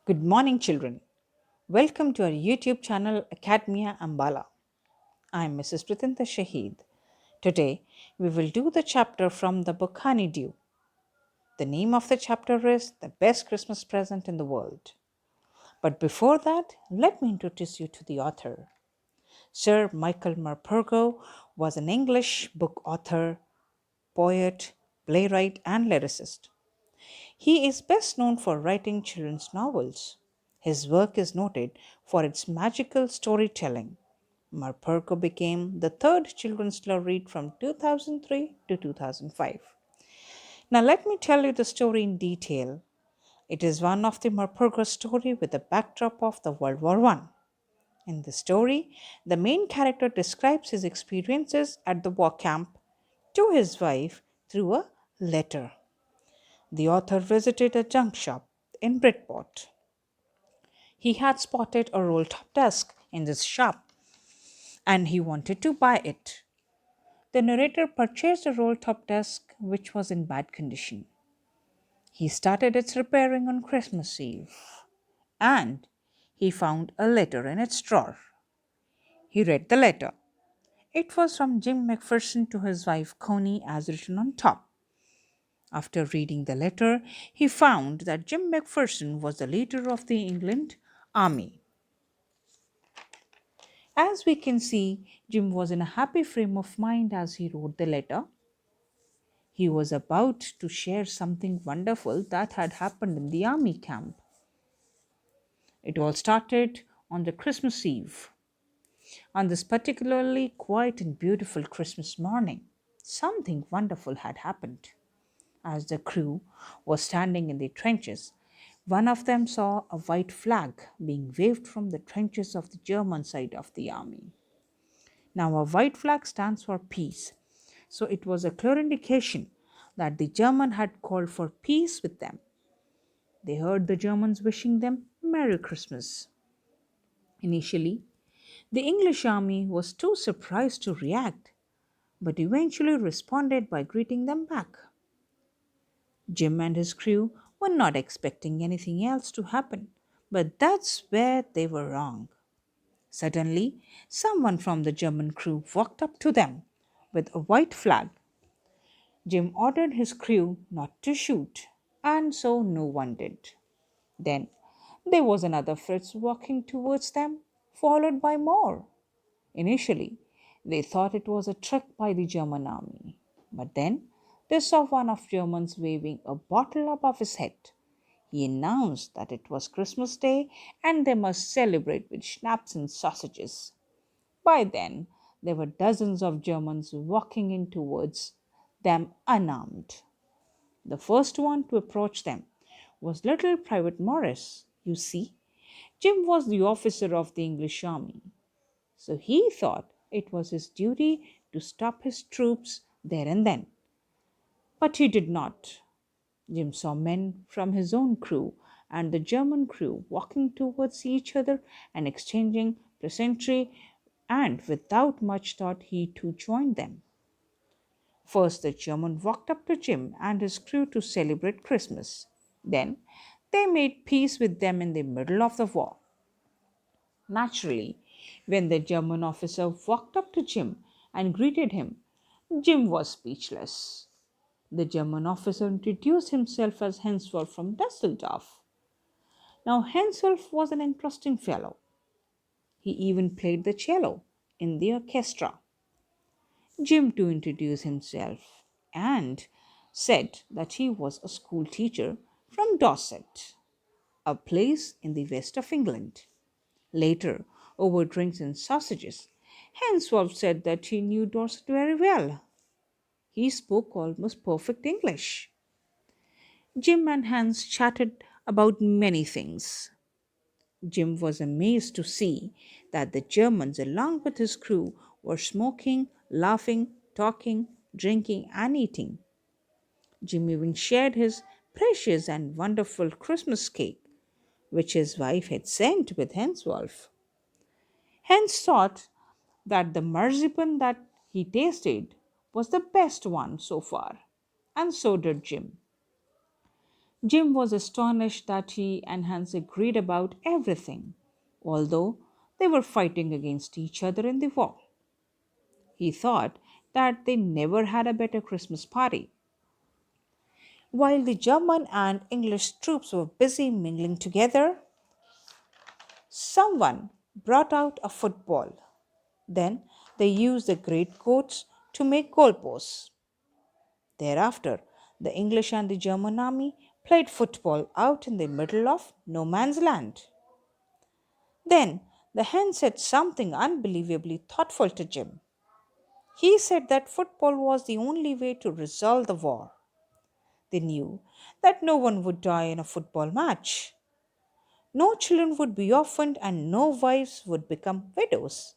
Good morning, children. Welcome to our YouTube channel Academia Ambala. I am Mrs. Preetinder Shaheed. Today, we will do the chapter from the book Honeydew. The name of the chapter is The Best Christmas Present in the World. But before that, let me introduce you to the author. Sir Michael Morpurgo was an English book author, poet, playwright, and lyricist. He is best known for writing children's novels. His work is noted for its magical storytelling. Morpurgo became the third children's laureate from 2003 to 2005. Now, let me tell you the story in detail. It is one of the Morpurgo story with the backdrop of the World War I. In the story, the main character describes his experiences at the war camp to his wife through a letter. The author visited a junk shop in Bridport. He had spotted a roll top desk in this shop and he wanted to buy it. The narrator purchased a roll top desk which was in bad condition. He started its repairing on Christmas Eve and he found a letter in its drawer. He read the letter. It was from Jim McPherson to his wife Connie as written on top. After reading the letter, he found that Jim McPherson was the leader of the England army. As we can see, Jim was in a happy frame of mind as he wrote the letter. He was about to share something wonderful that had happened in the army camp. It all started on the Christmas Eve. On this particularly quiet and beautiful Christmas morning, something wonderful had happened. As the crew was standing in the trenches, one of them saw a white flag being waved from the trenches of the German side of the army. Now, a white flag stands for peace, so it was a clear indication that the German had called for peace with them. They heard the Germans wishing them Merry Christmas. Initially, the English army was too surprised to react, but eventually responded by greeting them back. Jim and his crew were not expecting anything else to happen, but that's where they were wrong. Suddenly, someone from the German crew walked up to them with a white flag. Jim ordered his crew not to shoot, and so no one did. Then there was another Fritz walking towards them, followed by more. Initially, they thought it was a trick by the German army, but then they saw one of Germans waving a bottle above his head. He announced that it was Christmas Day and they must celebrate with schnapps and sausages. By then, there were dozens of Germans walking in towards them unarmed. The first one to approach them was little Private Morris. You see, Jim was the officer of the English army, so he thought it was his duty to stop his troops there and then. But he did not. Jim saw men from his own crew and the German crew walking towards each other and exchanging pleasantry, and without much thought, he too joined them. First, the German walked up to Jim and his crew to celebrate Christmas. Then, they made peace with them in the middle of the war. Naturally, when the German officer walked up to Jim and greeted him, Jim was speechless. The German officer introduced himself as Henswolf from Dusseldorf. Now, Henswolf was an interesting fellow. He even played the cello in the orchestra. Jim too introduced himself and said that he was a school teacher from Dorset, a place in the west of England. Later, over drinks and sausages, Henswolf said that he knew Dorset very well. He spoke almost perfect English. Jim and Hans chatted about many things. Jim was amazed to see that the Germans, along with his crew, were smoking, laughing, talking, drinking, and eating. Jim even shared his precious and wonderful Christmas cake, which his wife had sent with Henswolf. Hans thought that the marzipan that he tasted was the best one so far, and so did Jim. Jim was astonished that he and Hans agreed about everything, although they were fighting against each other in the war. He thought that they never had a better Christmas party. While the German and English troops were busy mingling together, someone brought out a football. Then they used the greatcoats to make goalposts. Thereafter, the English and the German army played football out in the middle of no man's land. Then the hen said something unbelievably thoughtful to Jim. He said that football was the only way to resolve the war. They knew that no one would die in a football match. No children would be orphaned and no wives would become widows.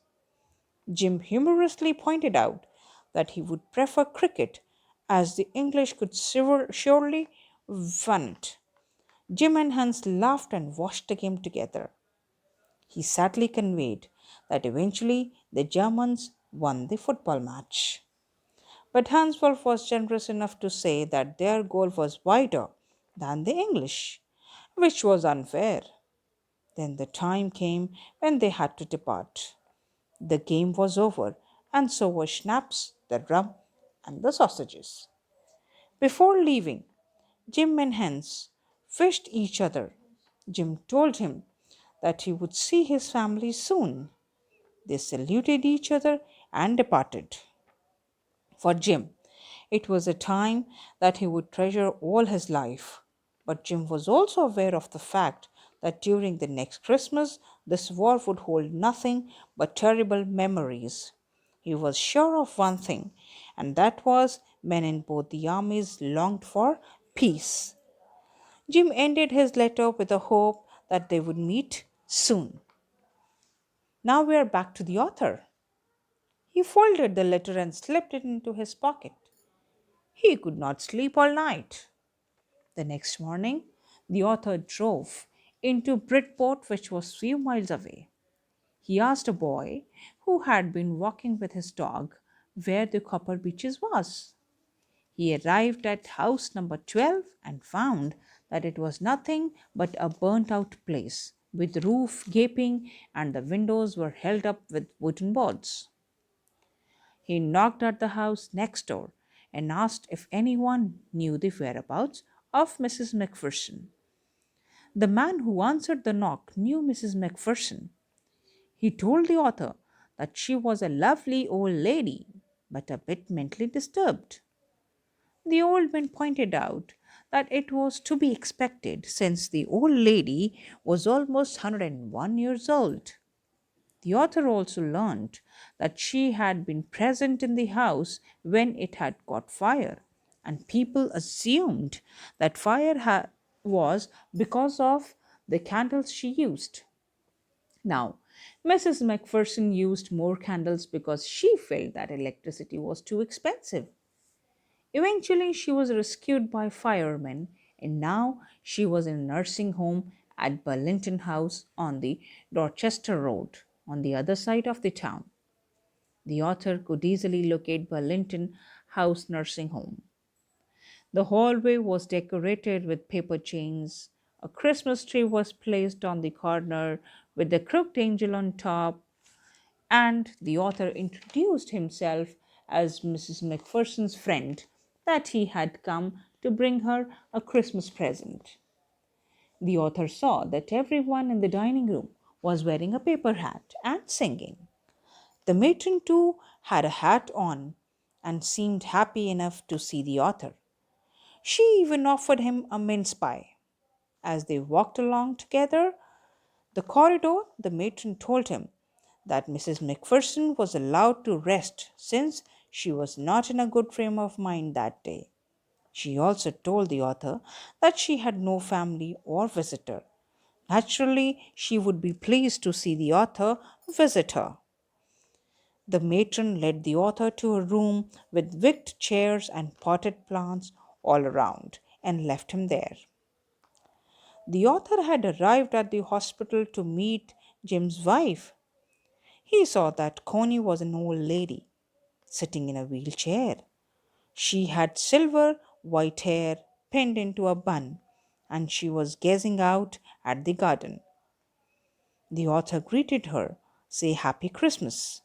Jim humorously pointed out that he would prefer cricket as the English could surely win it. Jim and Hans laughed and watched the game together. He sadly conveyed that eventually the Germans won the football match. But Hans Wolf was generous enough to say that their goal was wider than the English, which was unfair. Then the time came when they had to depart. The game was over, and so were schnapps, the rum, and the sausages. Before leaving, Jim and Hans wished each other. Jim told him that he would see his family soon. They saluted each other and departed. For Jim, it was a time that he would treasure all his life. But Jim was also aware of the fact that during the next Christmas, this war would hold nothing but terrible memories. He was sure of one thing, and that was men in both the armies longed for peace. Jim ended his letter with a hope that they would meet soon. Now we are back to the author. He folded the letter and slipped it into his pocket. He could not sleep all night. The next morning, the author drove into Bridport, which was few miles away. He asked a boy who had been walking with his dog where the Copper Beeches was. He arrived at house number 12 and found that it was nothing but a burnt out place, with roof gaping and the windows were held up with wooden boards. He knocked at the house next door and asked if anyone knew the whereabouts of Mrs. Macpherson. The man who answered the knock knew Mrs. Macpherson. He told the author that she was a lovely old lady, but a bit mentally disturbed. The old man pointed out that it was to be expected since the old lady was almost 101 years old. The author also learned that she had been present in the house when it had caught fire, and people assumed that was because of the candles she used. Now, Mrs. Macpherson used more candles because she felt that electricity was too expensive. Eventually, she was rescued by firemen, and now she was in a nursing home at Burlington House on the Dorchester Road, on the other side of the town. The author could easily locate Burlington House nursing home. The hallway was decorated with paper chains. A Christmas tree was placed on the corner with the crooked angel on top, and the author introduced himself as Mrs. Macpherson's friend, that he had come to bring her a Christmas present. The author saw that everyone in the dining room was wearing a paper hat and singing. The matron, too, had a hat on and seemed happy enough to see the author. She even offered him a mince pie. As they walked along together the corridor, the matron told him that Mrs. Macpherson was allowed to rest since she was not in a good frame of mind that day. She also told the author that she had no family or visitor. Naturally, she would be pleased to see the author visit her. The matron led the author to a room with wicked chairs and potted plants all around and left him there. The author had arrived at the hospital to meet Jim's wife. He saw that Connie was an old lady sitting in a wheelchair. She had silver white hair pinned into a bun, and she was gazing out at the garden. The author greeted her, say Happy Christmas.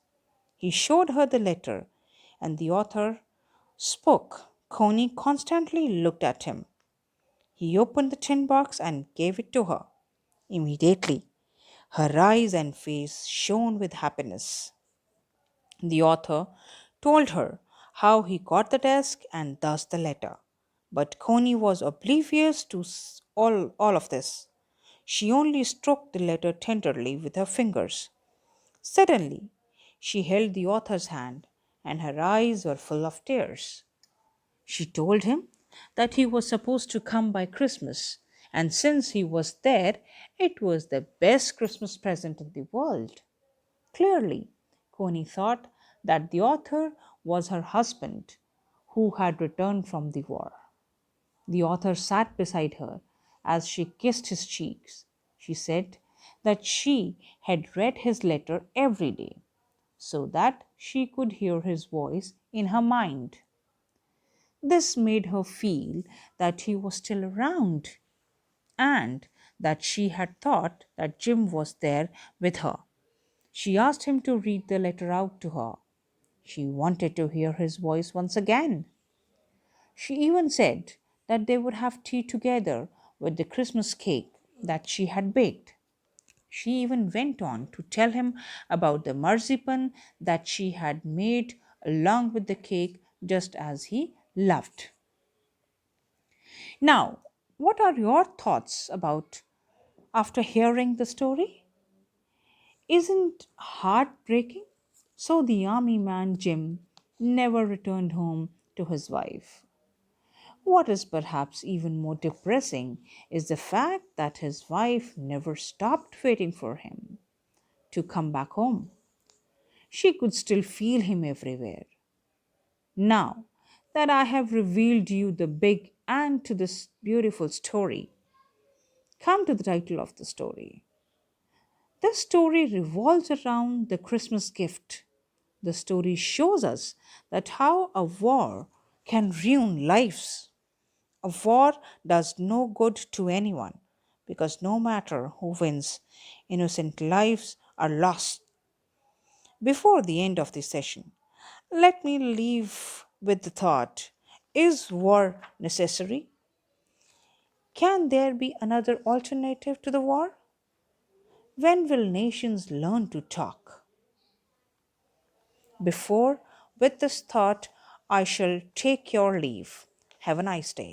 He showed her the letter, and the author spoke. Connie constantly looked at him. He opened the tin box and gave it to her. Immediately, her eyes and face shone with happiness. The author told her how he got the desk and thus the letter. But Connie was oblivious to all of this. She only stroked the letter tenderly with her fingers. Suddenly, she held the author's hand, and her eyes were full of tears. She told him that he was supposed to come by Christmas, and since he was there, it was the best Christmas present in the world. Clearly, Coney thought that the author was her husband who had returned from the war. The author sat beside her as she kissed his cheeks. She said that she had read his letter every day so that she could hear his voice in her mind. This made her feel that he was still around and that she had thought that Jim was there with her. She asked him to read the letter out to her. She wanted to hear his voice once again. She even said that they would have tea together with the Christmas cake that she had baked. She even went on to tell him about the marzipan that she had made along with the cake, just as he loved. Now, what are your thoughts about after hearing the story? Isn't heartbreaking? So the army man Jim never returned home to his wife. What is perhaps even more depressing is the fact that his wife never stopped waiting for him to come back home. She could still feel him everywhere. Now that I have revealed you the big end to this beautiful story, come to the title of the story. This story revolves around the Christmas gift. The story shows us that how a war can ruin lives. A war does no good to anyone because no matter who wins, innocent lives are lost. Before the end of this session, let me leave with the thought: is war necessary? Can there be another alternative to the war? When will nations learn to talk? Before, with this thought, I shall take your leave. Have a nice day.